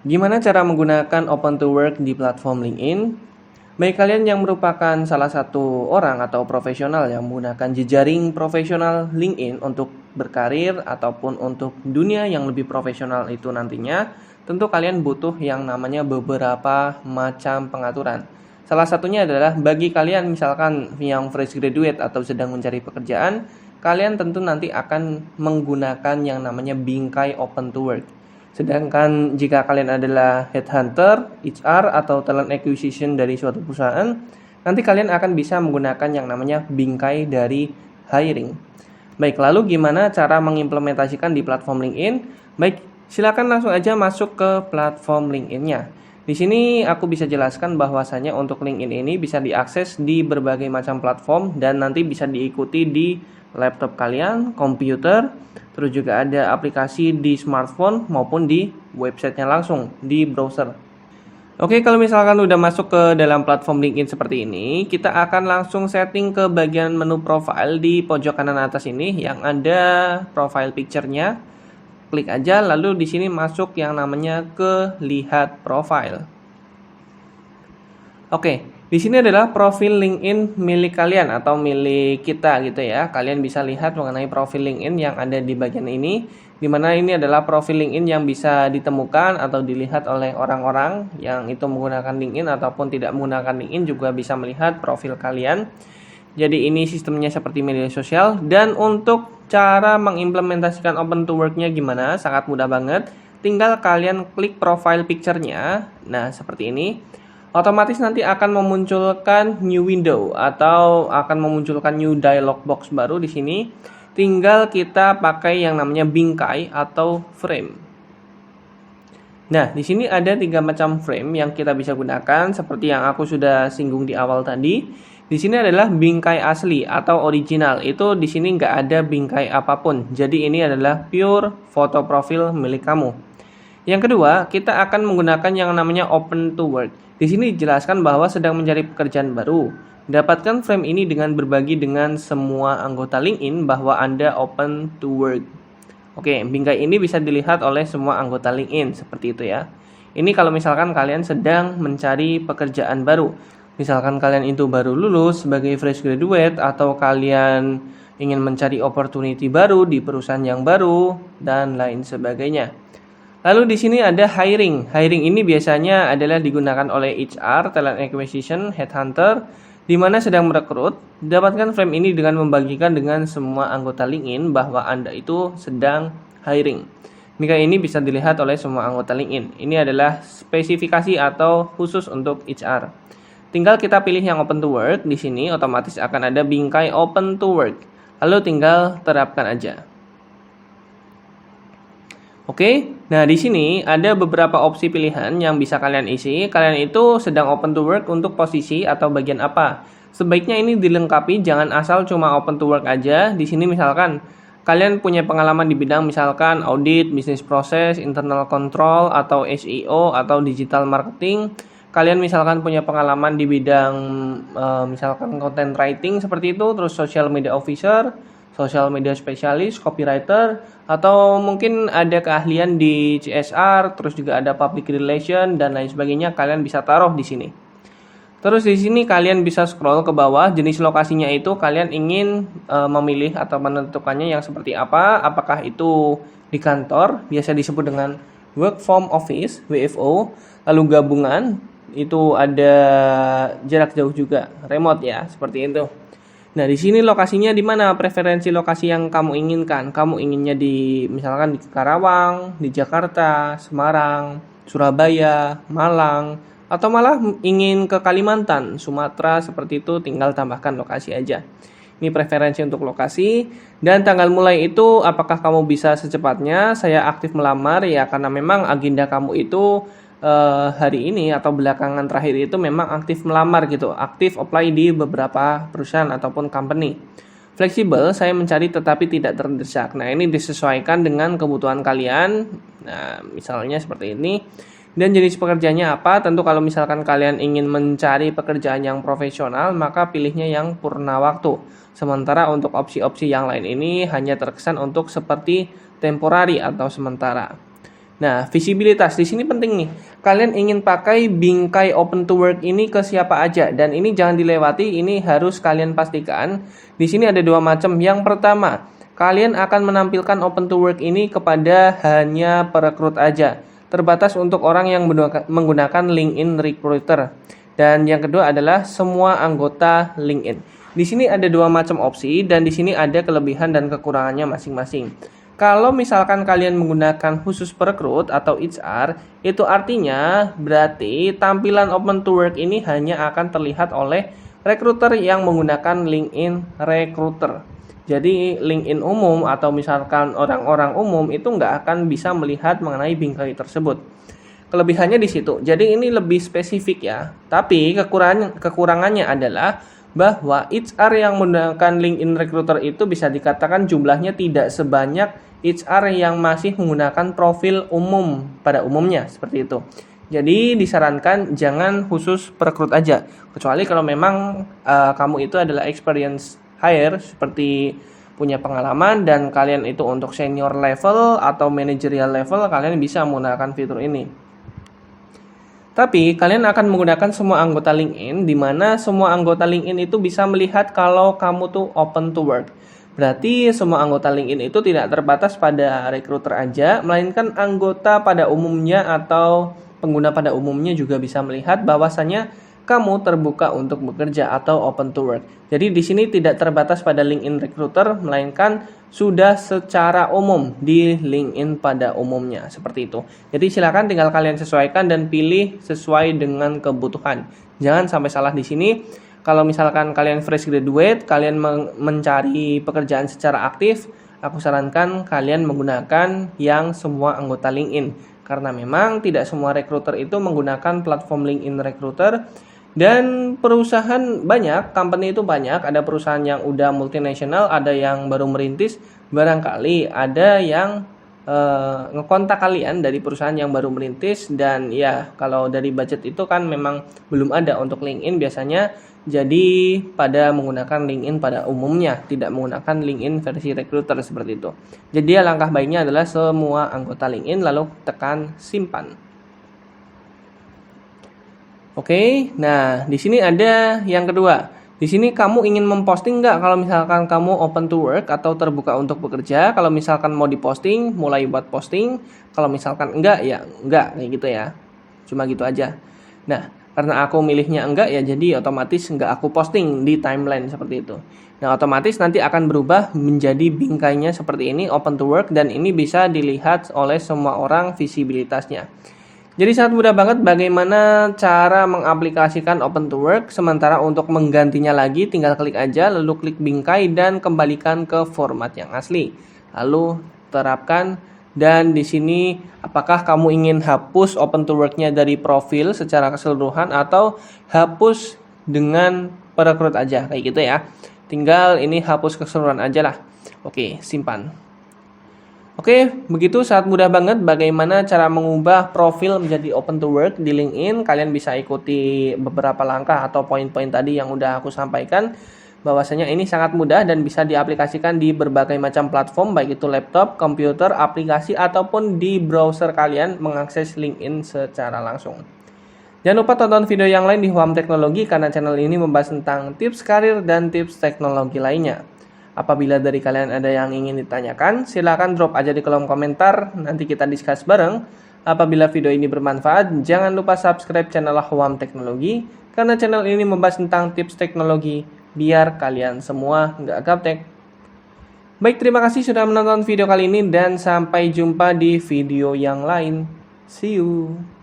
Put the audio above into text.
Gimana cara menggunakan Open to Work di platform LinkedIn? Baik kalian yang merupakan salah satu orang atau profesional yang menggunakan jejaring profesional LinkedIn untuk berkarir ataupun untuk dunia yang lebih profesional itu nantinya, tentu kalian butuh yang namanya beberapa macam pengaturan. Salah satunya adalah bagi kalian misalkan yang fresh graduate atau sedang mencari pekerjaan, kalian tentu nanti akan menggunakan yang namanya bingkai Open to Work. Sedangkan jika kalian adalah headhunter, HR, atau talent acquisition dari suatu perusahaan, nanti kalian akan bisa menggunakan yang namanya bingkai dari hiring. Baik, lalu gimana cara mengimplementasikan di platform LinkedIn? Baik, silakan langsung aja masuk ke platform LinkedIn-nya. Di sini aku bisa jelaskan bahwasanya untuk LinkedIn ini bisa diakses di berbagai macam platform dan nanti bisa diikuti di laptop kalian, komputer, terus juga ada aplikasi di smartphone maupun di websitenya langsung di browser. Oke, kalau misalkan udah masuk ke dalam platform LinkedIn seperti ini, kita akan langsung setting ke bagian menu profile di pojok kanan atas ini yang ada profile picture-nya. Klik aja, lalu di sini masuk yang namanya ke lihat profile. Oke, di sini adalah profil LinkedIn milik kalian atau milik kita gitu ya. Kalian bisa lihat mengenai profil LinkedIn yang ada di bagian ini, di mana ini adalah profil LinkedIn yang bisa ditemukan atau dilihat oleh orang-orang yang itu menggunakan LinkedIn ataupun tidak menggunakan LinkedIn juga bisa melihat profil kalian. Jadi ini sistemnya seperti media sosial, dan untuk cara mengimplementasikan Open to Work-nya gimana? Sangat mudah banget. Tinggal kalian klik profile picture-nya. Nah, seperti ini. Otomatis nanti akan memunculkan new window atau akan memunculkan new dialog box baru di sini. Tinggal kita pakai yang namanya bingkai atau frame. Nah, di sini ada 3 macam frame yang kita bisa gunakan seperti yang aku sudah singgung di awal tadi. Di sini adalah bingkai asli atau original. Itu di sini nggak ada bingkai apapun. Jadi ini adalah pure foto profil milik kamu. Yang kedua, kita akan menggunakan yang namanya Open to Work. Di sini dijelaskan bahwa sedang mencari pekerjaan baru. Dapatkan frame ini dengan berbagi dengan semua anggota LinkedIn bahwa Anda open to work. Oke, bingkai ini bisa dilihat oleh semua anggota LinkedIn seperti itu ya. Ini kalau misalkan kalian sedang mencari pekerjaan baru. Misalkan kalian itu baru lulus sebagai fresh graduate atau kalian ingin mencari opportunity baru di perusahaan yang baru dan lain sebagainya. Lalu di sini ada hiring. Hiring ini biasanya adalah digunakan oleh HR, talent acquisition, headhunter, di mana sedang merekrut. Dapatkan frame ini dengan membagikan dengan semua anggota LinkedIn bahwa Anda itu sedang hiring. Mika ini bisa dilihat oleh semua anggota LinkedIn. Ini adalah spesifikasi atau khusus untuk HR. Tinggal kita pilih yang Open to Work. Di sini otomatis akan ada bingkai Open to Work. Lalu tinggal terapkan aja. Oke, nah di sini ada beberapa opsi pilihan yang bisa kalian isi. Kalian itu sedang open to work untuk posisi atau bagian apa? Sebaiknya ini dilengkapi, jangan asal cuma open to work aja. Di sini misalkan kalian punya pengalaman di bidang misalkan audit, bisnis proses, internal control, atau SEO, atau digital marketing. Kalian misalkan punya pengalaman di bidang misalkan content writing seperti itu, terus social media officer, social media specialist, copywriter, atau mungkin ada keahlian di CSR, terus juga ada public relation dan lain sebagainya, kalian bisa taruh di sini. Terus di sini kalian bisa scroll ke bawah, jenis lokasinya itu kalian ingin memilih atau menentukannya yang seperti apa, apakah itu di kantor, biasa disebut dengan work from office, WFO, lalu gabungan, itu ada jarak jauh juga, remote ya, seperti itu. Nah, di sini lokasinya di mana? Preferensi lokasi yang kamu inginkan. Kamu inginnya di misalkan di Karawang, di Jakarta, Semarang, Surabaya, Malang, atau malah ingin ke Kalimantan, Sumatera seperti itu, tinggal tambahkan lokasi aja. Ini preferensi untuk lokasi dan tanggal mulai itu apakah kamu bisa secepatnya? Saya aktif melamar ya karena memang agenda kamu itu hari ini atau belakangan terakhir itu memang aktif melamar gitu, aktif apply di beberapa perusahaan ataupun company. Fleksibel, saya mencari tetapi tidak terdesak. Nah, ini disesuaikan dengan kebutuhan kalian. Nah, misalnya seperti ini. Dan jenis pekerjaannya apa? Tentu kalau misalkan kalian ingin mencari pekerjaan yang profesional, maka pilihnya yang purna waktu. Sementara untuk opsi-opsi yang lain ini hanya terkesan untuk seperti temporary atau sementara. Nah, visibilitas di sini penting nih. Kalian ingin pakai bingkai open to work ini ke siapa aja, dan ini jangan dilewati, ini harus kalian pastikan. Di sini ada dua macam. Yang pertama, kalian akan menampilkan open to work ini kepada hanya perekrut aja. Terbatas untuk orang yang menggunakan LinkedIn Recruiter. Dan yang kedua adalah semua anggota LinkedIn. Di sini ada dua macam opsi, dan di sini ada kelebihan dan kekurangannya masing-masing. Kalau misalkan kalian menggunakan khusus perekrut atau HR, itu artinya berarti tampilan open to work ini hanya akan terlihat oleh recruiter yang menggunakan LinkedIn Recruiter. Jadi LinkedIn umum atau misalkan orang-orang umum itu nggak akan bisa melihat mengenai bingkai tersebut. Kelebihannya di situ. Jadi ini lebih spesifik ya. Tapi kekurangannya adalah bahwa HR yang menggunakan LinkedIn Recruiter itu bisa dikatakan jumlahnya tidak sebanyak HR yang masih menggunakan profil umum pada umumnya, seperti itu. Jadi disarankan jangan khusus perekrut aja, kecuali kalau memang kamu itu adalah experience hire, seperti punya pengalaman dan kalian itu untuk senior level atau managerial level, kalian bisa menggunakan fitur ini. Tapi kalian akan menggunakan semua anggota LinkedIn, di mana semua anggota LinkedIn itu bisa melihat kalau kamu tuh open to work. Berarti semua anggota LinkedIn itu tidak terbatas pada recruiter aja, melainkan anggota pada umumnya atau pengguna pada umumnya juga bisa melihat bahwasanya kamu terbuka untuk bekerja atau open to work. Jadi di sini tidak terbatas pada LinkedIn Recruiter, melainkan sudah secara umum di LinkedIn pada umumnya, seperti itu. Jadi silakan tinggal kalian sesuaikan dan pilih sesuai dengan kebutuhan. Jangan sampai salah di sini. Kalau misalkan kalian fresh graduate, kalian mencari pekerjaan secara aktif, aku sarankan kalian menggunakan yang semua anggota LinkedIn. Karena memang tidak semua recruiter itu menggunakan platform LinkedIn Recruiter. Dan perusahaan banyak, company itu banyak, ada perusahaan yang udah multinasional, ada yang baru merintis, barangkali ada yang ngekontak kalian dari perusahaan yang baru merintis, dan ya kalau dari budget itu kan memang belum ada untuk LinkedIn biasanya, jadi pada menggunakan LinkedIn pada umumnya, tidak menggunakan LinkedIn versi recruiter seperti itu. Jadi langkah baiknya adalah semua anggota LinkedIn lalu tekan simpan. Oke, nah di sini ada yang kedua. Di sini kamu ingin memposting nggak kalau misalkan kamu open to work atau terbuka untuk bekerja. Kalau misalkan mau diposting, mulai buat posting. Kalau misalkan enggak, ya enggak kayak gitu ya. Cuma gitu aja. Nah, karena aku milihnya enggak ya, jadi otomatis enggak aku posting di timeline seperti itu. Nah, otomatis nanti akan berubah menjadi bingkainya seperti ini, open to work, dan ini bisa dilihat oleh semua orang visibilitasnya. Jadi sangat mudah banget bagaimana cara mengaplikasikan open to work. Sementara untuk menggantinya lagi tinggal klik aja, lalu klik bingkai dan kembalikan ke format yang asli. Lalu terapkan, dan di sini apakah kamu ingin hapus open to work-nya dari profil secara keseluruhan atau hapus dengan perekrut aja kayak gitu ya. Tinggal ini hapus keseluruhan aja lah. Oke, simpan. Oke, begitu sangat mudah banget bagaimana cara mengubah profil menjadi open to work di LinkedIn. Kalian bisa ikuti beberapa langkah atau poin-poin tadi yang udah aku sampaikan. Bahwasanya ini sangat mudah dan bisa diaplikasikan di berbagai macam platform, baik itu laptop, komputer, aplikasi, ataupun di browser kalian mengakses LinkedIn secara langsung. Jangan lupa tonton video yang lain di Huam Teknologi karena channel ini membahas tentang tips karir dan tips teknologi lainnya. Apabila dari kalian ada yang ingin ditanyakan, silakan drop aja di kolom komentar, nanti kita discuss bareng. Apabila video ini bermanfaat, jangan lupa subscribe channel Huam Teknologi, karena channel ini membahas tentang tips teknologi, biar kalian semua nggak gaptek. Baik, terima kasih sudah menonton video kali ini, dan sampai jumpa di video yang lain. See you!